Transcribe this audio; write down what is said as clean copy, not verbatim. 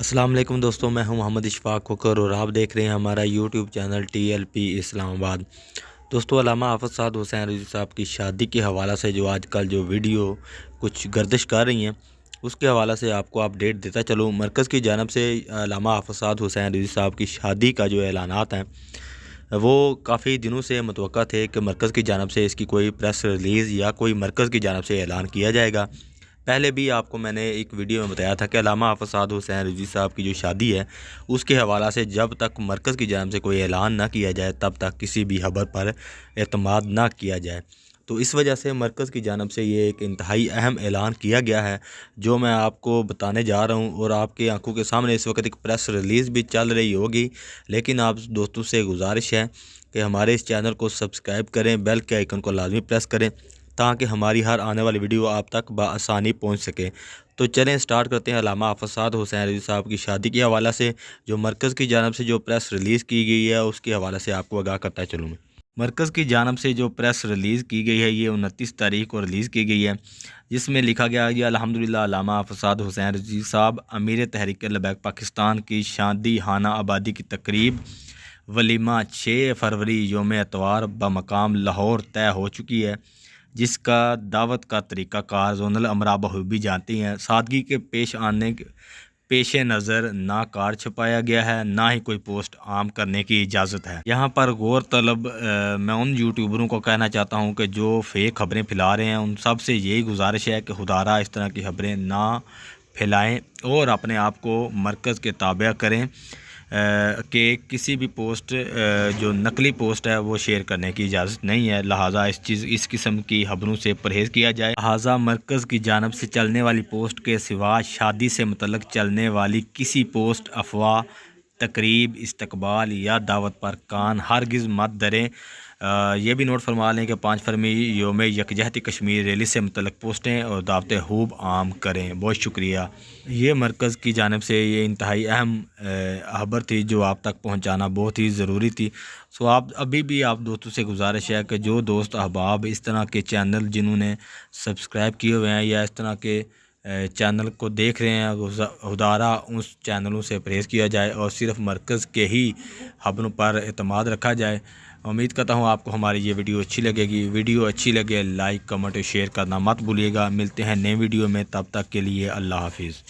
السلام علیکم دوستوں، میں ہوں محمد اشفاق کھوکر اور آپ دیکھ رہے ہیں ہمارا یوٹیوب چینل TLP اسلام آباد۔ دوستوں، علامہ حافظ سعد حسین رضوی صاحب کی شادی کے حوالہ سے جو آج کل جو ویڈیو کچھ گردش کر رہی ہیں اس کے حوالہ سے آپ کو اپڈیٹ دیتا چلوں۔ مرکز کی جانب سے علامہ حافظ سعد حسین رضوی صاحب کی شادی کا جو اعلانات ہیں وہ کافی دنوں سے متوقع تھے کہ مرکز کی جانب سے اس کی کوئی پریس ریلیز یا کوئی مرکز کی جانب سے اعلان کیا جائے گا۔ پہلے بھی آپ کو میں نے ایک ویڈیو میں بتایا تھا کہ علامہ حافظ سعد حسین رضوی صاحب کی جو شادی ہے اس کے حوالہ سے جب تک مرکز کی جانب سے کوئی اعلان نہ کیا جائے تب تک کسی بھی خبر پر اعتماد نہ کیا جائے۔ تو اس وجہ سے مرکز کی جانب سے یہ ایک انتہائی اہم اعلان کیا گیا ہے جو میں آپ کو بتانے جا رہا ہوں، اور آپ کی آنکھوں کے سامنے اس وقت ایک پریس ریلیز بھی چل رہی ہوگی، لیکن آپ دوستوں سے گزارش ہے کہ ہمارے اس چینل کو سبسکرائب کریں، بیل کے آئیکن کو لازمی پریس کریں تاکہ ہماری ہر آنے والی ویڈیو آپ تک بآسانی پہنچ سکے۔ تو چلیں سٹارٹ کرتے ہیں علامہ حافظ سعد حسین رضوی صاحب کی شادی کے حوالہ سے جو مرکز کی جانب سے جو پریس ریلیز کی گئی ہے اس کے حوالے سے آپ کو آگاہ کرتا چلوں میں۔ مرکز کی جانب سے جو پریس ریلیز کی گئی ہے یہ 29 تاریخ کو ریلیز کی گئی ہے، جس میں لکھا گیا ہے الحمدللہ علامہ حافظ سعد حسین رضوی صاحب امیر تحریک لبیک پاکستان کی شادی خانہ آبادی کی تقریب ولیمہ 6 فروری یوم اتوار بمقام لاہور طے ہو چکی ہے، جس کا دعوت کا طریقہ کار زونل امراء بخوبی جانتی ہیں۔ سادگی کے پیش نظر نہ کارڈ چھپایا گیا ہے، نہ ہی کوئی پوسٹ عام کرنے کی اجازت ہے۔ یہاں پر غور طلب میں ان یوٹیوبروں کو کہنا چاہتا ہوں کہ جو فیک خبریں پھیلا رہے ہیں ان سب سے یہی گزارش ہے کہ خدارہ اس طرح کی خبریں نہ پھیلائیں اور اپنے آپ کو مرکز کے تابع کریں کہ کسی بھی پوسٹ جو نقلی پوسٹ ہے وہ شیئر کرنے کی اجازت نہیں ہے، لہٰذا اس قسم کی خبروں سے پرہیز کیا جائے۔ لہٰذا مرکز کی جانب سے چلنے والی پوسٹ کے سوا شادی سے متعلق چلنے والی کسی پوسٹ، افواہ، تقریب، استقبال یا دعوت پر کان ہرگز مت دھریں۔ یہ بھی نوٹ فرما لیں کہ 5 فروری یوم یکجہتی کشمیر ریلی سے متعلق پوسٹیں اور دعوتیں خوب عام کریں۔ بہت شکریہ۔ یہ مرکز کی جانب سے یہ انتہائی اہم خبر تھی جو آپ تک پہنچانا بہت ہی ضروری تھی۔ ابھی بھی آپ دوستوں سے گزارش ہے کہ جو دوست احباب اس طرح کے چینل جنہوں نے سبسکرائب کیے ہوئے ہیں یا اس طرح کے چینل کو دیکھ رہے ہیں، خدارہ اس چینلوں سے پرہیز کیا جائے اور صرف مرکز کے ہی خبروں پر اعتماد رکھا جائے۔ امید کرتا ہوں آپ کو ہماری یہ ویڈیو اچھی لگے گی۔ ویڈیو اچھی لگے لائک، کمنٹ اور شیئر کرنا مت بھولیے گا۔ ملتے ہیں نئے ویڈیو میں، تب تک کے لیے اللہ حافظ۔